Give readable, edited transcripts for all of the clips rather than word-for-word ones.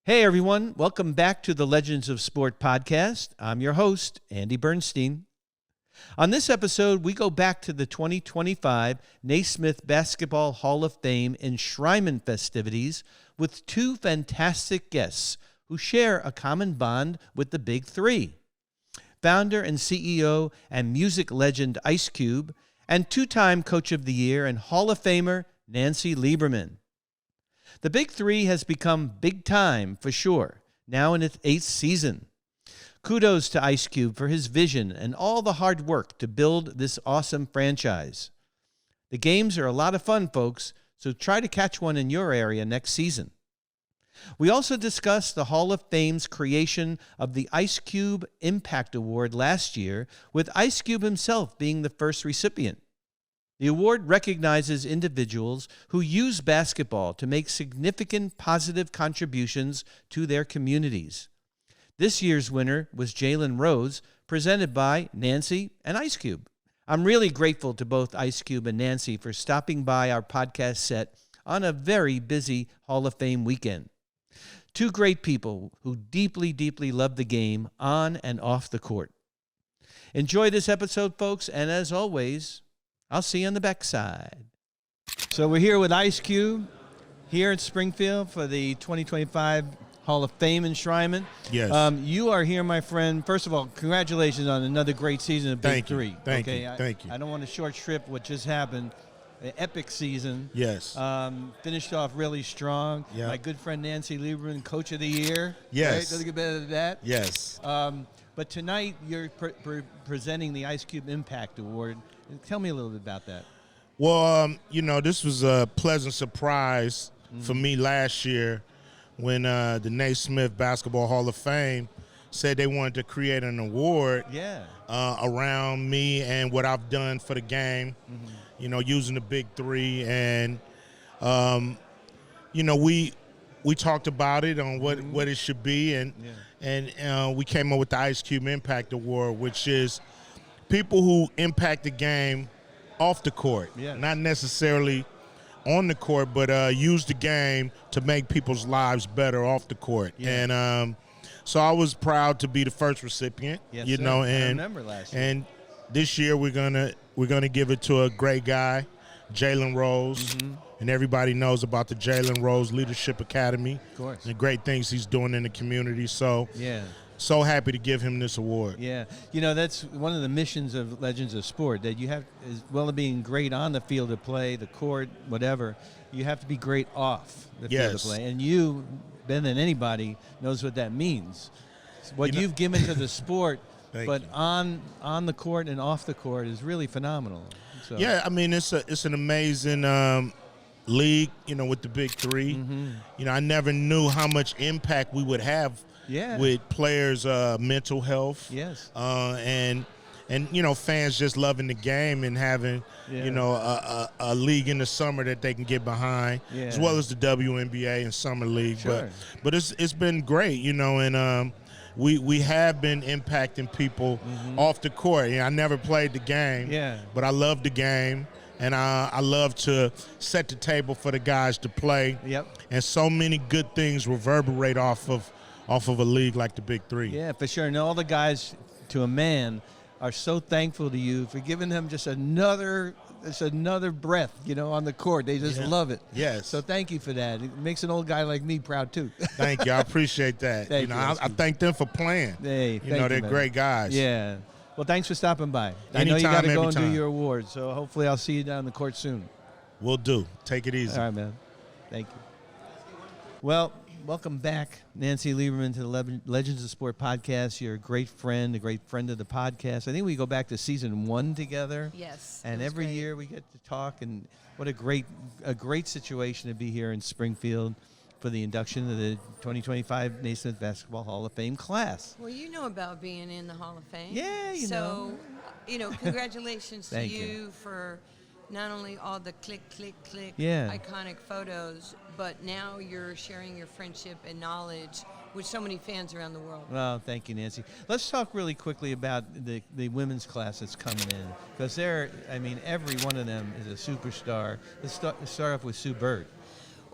Hey everyone, welcome back to the Legends of Sport podcast. I'm your host, Andy Bernstein. On this episode, we go back to the 2025 Naismith Basketball Hall of Fame enshrinement festivities with two fantastic guests who share a common bond with the Big Three. Founder and CEO and music legend Ice Cube, and two-time Coach of the Year and Hall of Famer Nancy Lieberman. The Big Three has become big time for sure, now in its 8th season. Kudos to Ice Cube for his vision and all the hard work to build this awesome franchise. The games are a lot of fun, folks, so try to catch one in your area next season. We also discussed the Hall of Fame's creation of the Ice Cube Impact Award last year, with Ice Cube himself being the first recipient. The award recognizes individuals who use basketball to make significant positive contributions to their communities. This year's winner was Jalen Rose, presented by Nancy and Ice Cube. I'm really grateful to both Ice Cube and Nancy for stopping by our podcast set on a very busy Hall of Fame weekend. Two great people who deeply, deeply love the game on and off the court. Enjoy this episode, folks, and as always, I'll see you on the backside. So we're here with Ice Cube here in Springfield for the 2025 Hall of Fame enshrinement. Yes. You are here, my friend. First of all, congratulations on another great season of Big Three. Thank you. Thank you. I don't want to short shrift what just happened. An epic season. Yes. Finished off really strong. Yeah. My good friend Nancy Lieberman, Coach of the Year. Yes. Right? Doesn't get better than that. Yes. But tonight you're presenting the Ice Cube Impact Award. Tell me a little bit about that. Well, this was a pleasant surprise for me last year when the Naismith Basketball Hall of Fame said they wanted to create an award around me and what I've done for the game, using the Big Three. And, we talked about it on what it should be. And we came up with the Ice Cube Impact Award, which is people who impact the game off the court, not necessarily on the court, but use the game to make people's lives better off the court. Yeah. And so I was proud to be the first recipient. Yes, and I remember last year. And this year we're gonna give it to a great guy, Jalen Rose. And everybody knows about the Jalen Rose Leadership Academy. Of course. And the great things he's doing in the community. So so happy to give him this award. Yeah. That's one of the missions of Legends of Sport, that you have, as well as being great on the field of play, the court, whatever, you have to be great off the field of play. And you, better than anybody, knows what that means. What you've given to the sport, but on the court and off the court is really phenomenal. So. Yeah, I mean, it's an amazing league, with the Big Three. I never knew how much impact we would have with players' mental health. Yes. And fans just loving the game and having, a league in the summer that they can get behind, as well as the WNBA and Summer League. Sure. But it's been great, and we have been impacting people off the court. I never played the game, but I love the game. And I love to set the table for the guys to play. Yep. And so many good things reverberate off of a league like the Big Three. Yeah, for sure. And all the guys, to a man, are so thankful to you for giving them just another breath, on the court. They just love it. Yes. So thank you for that. It makes an old guy like me proud too. Thank you. I appreciate that. Thank you. I thank them for playing. Hey, they're great guys. Yeah. Well, thanks for stopping by. I know you got to go and do your awards, so hopefully I'll see you down the court soon. Will do. Take it easy. All right, man. Thank you. Well, welcome back, Nancy Lieberman, to the Legends of Sport podcast. You're a great friend of the podcast. I think we go back to season 1 together. Yes. And every year we get to talk, and what a great situation to be here in Springfield for the induction of the 2025 Naismith Basketball Hall of Fame class. Well, you know about being in the Hall of Fame. Yeah, So, congratulations to you you for not only all the click, Yeah. iconic photos, but now you're sharing your friendship and knowledge with so many fans around the world. Well, thank you, Nancy. Let's talk really quickly about the women's class that's coming in, because every one of them is a superstar. Let's start off with Sue Bird.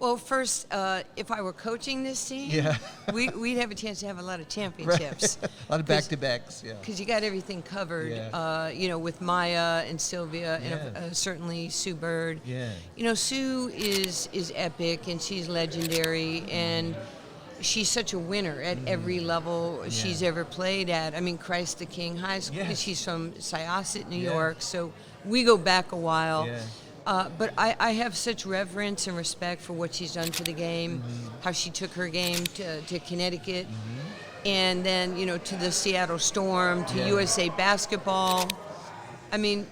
Well, first, if I were coaching this team, Yeah. we'd have a chance to have a lot of championships. A lot of back-to-backs, yeah. Because you got everything covered, Yeah. With Maya and Sylvia and Yeah. certainly Sue Bird. Yeah. Sue is epic and she's legendary and she's such a winner at every level she's ever played at. I mean, Christ the King High School. Yes. She's from Syosset, New Yeah. York, so we go back a while. Yeah. But I have such reverence and respect for what she's done for the game, how she took her game to Connecticut, and then, to the Seattle Storm, to USA Basketball. I mean,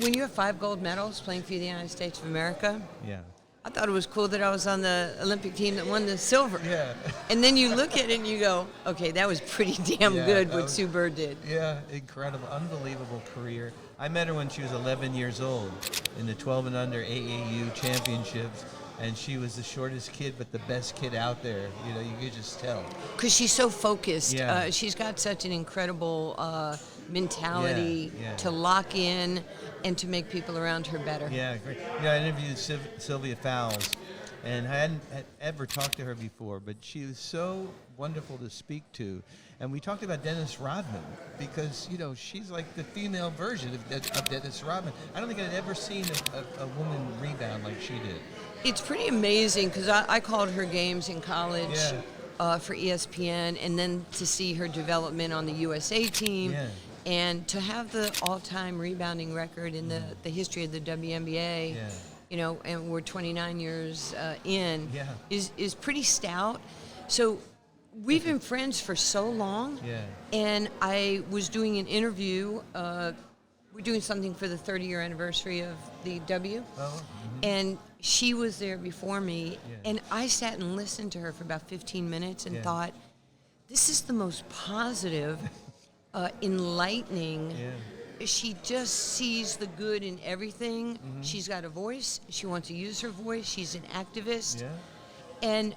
when you have 5 gold medals playing for the United States of America, Yeah. I thought it was cool that I was on the Olympic team that won the silver. Yeah. And then you look at it and you go, okay, that was pretty damn Yeah, good that what was- Sue Bird did. Yeah, incredible, unbelievable career. I met her when she was 11 years old in the 12 and under AAU championships, and she was the shortest kid but the best kid out there. You could just tell. Because she's so focused. Yeah. She's got such an incredible mentality Yeah. to lock in and to make people around her better. Yeah, great. I interviewed Sylvia Fowles, and I hadn't ever talked to her before, but she was so wonderful to speak to. And we talked about Dennis Rodman because, she's like the female version of Dennis Rodman. I don't think I'd ever seen a woman rebound like she did. It's pretty amazing because I called her games in college for ESPN, and then to see her development on the USA team. Yeah. And to have the all-time rebounding record in the history of the WNBA, and we're 29 years in, is pretty stout. So we've been friends for so long. Yeah. And I was doing an interview. We're doing something for the 30-year anniversary of the W. And she was there before me. Yeah. And I sat and listened to her for about 15 minutes and thought, this is the most positive, enlightening. Yeah. She just sees the good in everything. She's got a voice. She wants to use her voice. She's an activist. Yeah. And,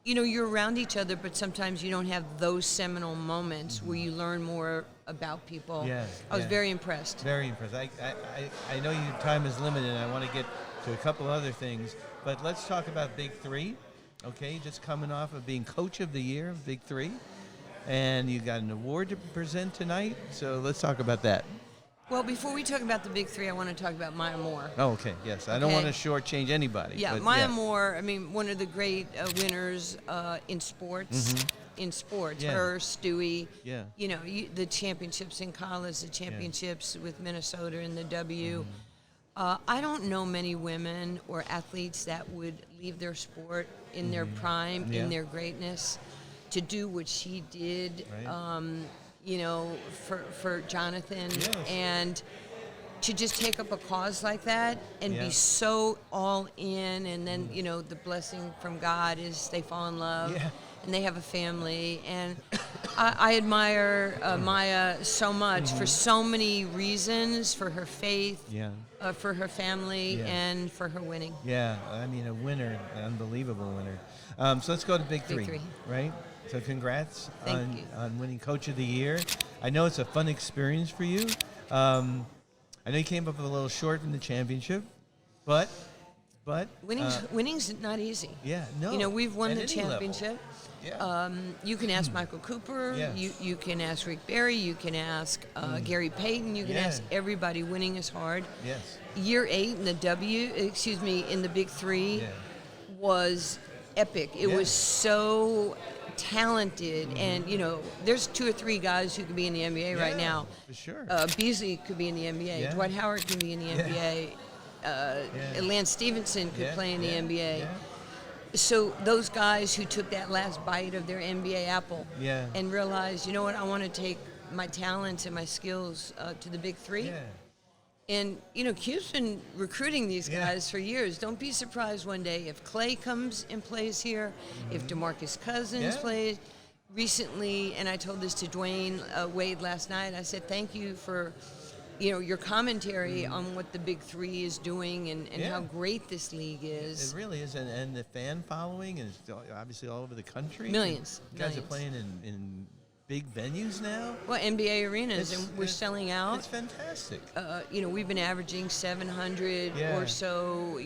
you're around each other, but sometimes you don't have those seminal moments where you learn more about people. Yeah, I was yeah. very impressed. Very impressed. I know your time is limited, and I want to get to a couple other things, but let's talk about Big 3. Okay, just coming off of being Coach of the Year of Big 3, and you got an award to present tonight, so let's talk about that. Well, before we talk about the Big 3, I want to talk about Maya Moore. Oh, okay, yes. I don't want to shortchange anybody. Yeah, but Maya Moore, I mean, one of the great winners in sports. Yeah. Her, Stewie, Yeah. The championships in college, the championships with Minnesota and the W. I don't know many women or athletes that would leave their sport in their prime, in their greatness, to do what she did. Right. For Jonathan, Yes. and to just take up a cause like that and be so all in, and then the blessing from God is they fall in love and they have a family, and I admire Maya so much for so many reasons, for her faith, for her family, and for her winning. Yeah, I mean, a winner, an unbelievable winner. So let's go to Big 3, Big 3. right? So congrats Thank you. on winning Coach of the Year. I know it's a fun experience for you. I know you came up a little short in the championship, but Winning's not easy. yeah, no. We've won at the any level. championship. Yeah. You can ask Michael Cooper. Yeah. You can ask Rick Barry. You can ask Gary Payton. You can ask everybody. Winning is hard. Yes. Year 8 in the in the Big 3 was epic. It was so talented, and there's 2 or 3 guys who could be in the NBA right now. For sure. Beasley could be in the NBA. Yeah. Dwight Howard can be in the NBA. Lance Stevenson could play in the NBA. Yeah. So those guys who took that last bite of their NBA apple and realized, you know what, I want to take my talents and my skills to the Big 3. Yeah. And, Q's been recruiting these guys for years. Don't be surprised one day if Clay comes and plays here, if DeMarcus Cousins plays. Recently, and I told this to Dwayne Wade last night, I said, thank you for, your commentary on what the Big 3 is doing and how great this league is. It really is, and the fan following, and it's obviously all over the country. Millions. You guys are playing in big venues now. Well, NBA arenas, and we're selling out. It's fantastic. We've been averaging 700 or so,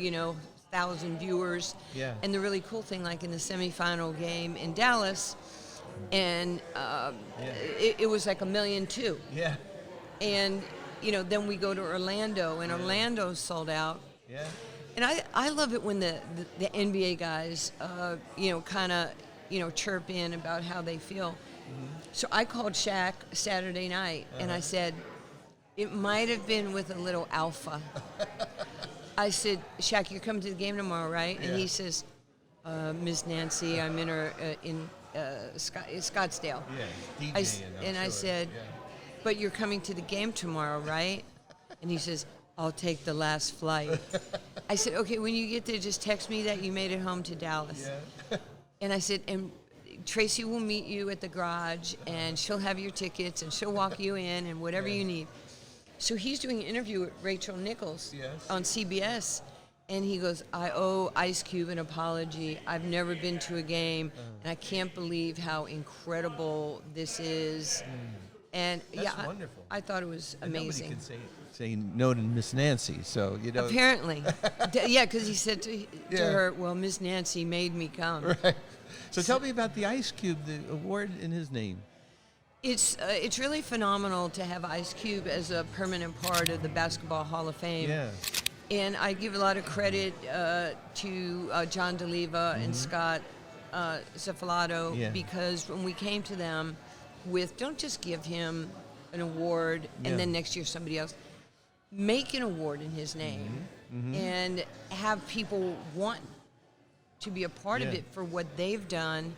6,000 viewers. Yeah. And the really cool thing, like in the semifinal game in Dallas, and it was like 1.2 million. Yeah. And, then we go to Orlando, and Orlando sold out. Yeah. And I love it when the NBA guys, kind of, chirp in about how they feel. Mm-hmm. So I called Shaq Saturday night, and I said, it might have been with a little alpha. I said, Shaq, you're coming to the game tomorrow, right? And he says, Miss Nancy, I'm in her in Scottsdale. Yeah, DJing. I said, but you're coming to the game tomorrow, right? And he says, I'll take the last flight. I said, okay, when you get there, just text me that you made it home to Dallas. Yeah. And I said, and Tracy will meet you at the garage, and she'll have your tickets, and she'll walk you in, and whatever you need. So he's doing an interview with Rachel Nichols on CBS, and he goes, I owe Ice Cube an apology. I've never been to a game, and I can't believe how incredible this is. And That's wonderful. I thought it was amazing. Nobody can say no to Miss Nancy, so Apparently, because he said to her, "Well, Miss Nancy made me come." Right. So tell me about the Ice Cube, the award in his name. It's really phenomenal to have Ice Cube as a permanent part of the Basketball Hall of Fame. Yeah. And I give a lot of credit to John DeLeva and Scott Cefalato because when we came to them with, don't just give him an award and then next year somebody else. Make an award in his name and have people want to be a part of it for what they've done.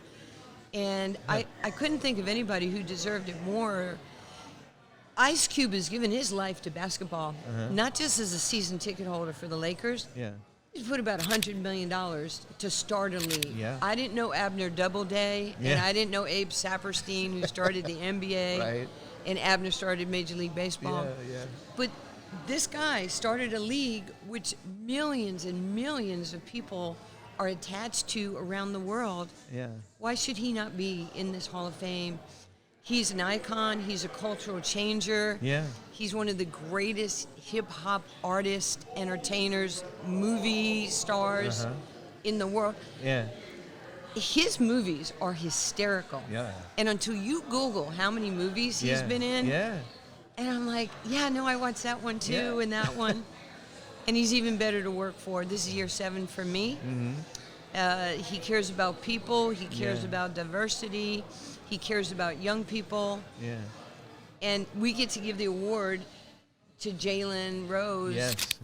And I couldn't think of anybody who deserved it more. Ice Cube has given his life to basketball, not just as a season ticket holder for the Lakers. Yeah. He's put about $100 million to start a league. Yeah. I didn't know Abner Doubleday, and I didn't know Abe Saperstein, who started the NBA, Right. and Abner started Major League Baseball. Yeah. But this guy started a league which millions and millions of people are attached to around the world. Yeah. Why should he not be in this Hall of Fame? He's an icon. He's a cultural changer. Yeah. He's one of the greatest hip-hop artists, entertainers, movie stars in the world. Yeah. His movies are hysterical. Yeah. And until you Google how many movies he's been in, and I'm like, I watched that one too, and that one. And he's even better to work for. This is year 7 for me. He cares about people. He cares about diversity. He cares about young people. Yeah. And we get to give the award to Jalen Rose. Yes.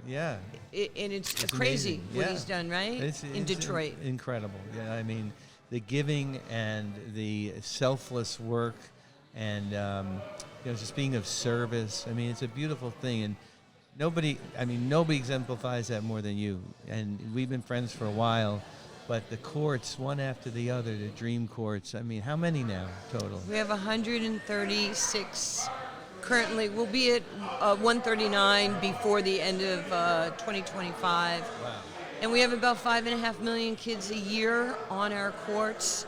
Yeah. And it's amazing. crazy what he's done, right? It's Detroit. Incredible. Yeah, I mean, the giving and the selfless work and, just being of service. I mean, it's a beautiful thing. And nobody exemplifies that more than you. And we've been friends for a while. But the courts, one after the other, the dream courts, I mean, how many now total? We have 136 currently. We'll be at 139 before the end of 2025. Wow. And we have about 5.5 million kids a year on our courts.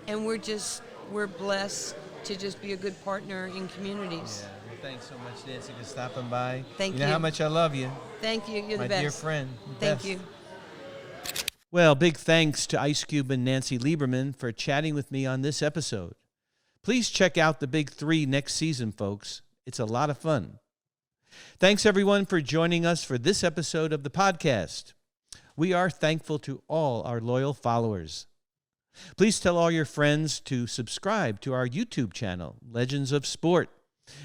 And we're blessed to just be a good partner in communities. Yeah. Well, thanks so much, Nancy, for stopping by. Thank you. You know how much I love you. Thank you. You're my the best. dear friend. Thank you. Well, big thanks to Ice Cube and Nancy Lieberman for chatting with me on this episode. Please check out the Big 3 next season, folks. It's a lot of fun. Thanks, everyone, for joining us for this episode of the podcast. We are thankful to all our loyal followers. Please tell all your friends to subscribe to our YouTube channel, Legends of Sport,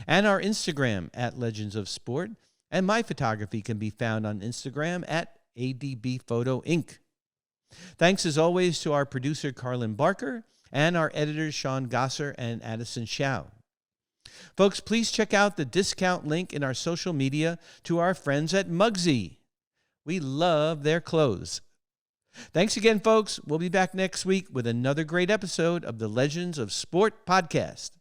and our Instagram at Legends of Sport, and my photography can be found on Instagram at ADB Photo Inc. Thanks as always to our producer Carlin Barker and our editors Sean Gosser and Addison Shao. Folks, please check out the discount link in our social media to our friends at Muggsy. We love their clothes. Thanks again, folks. We'll be back next week with another great episode of the Legends of Sport podcast.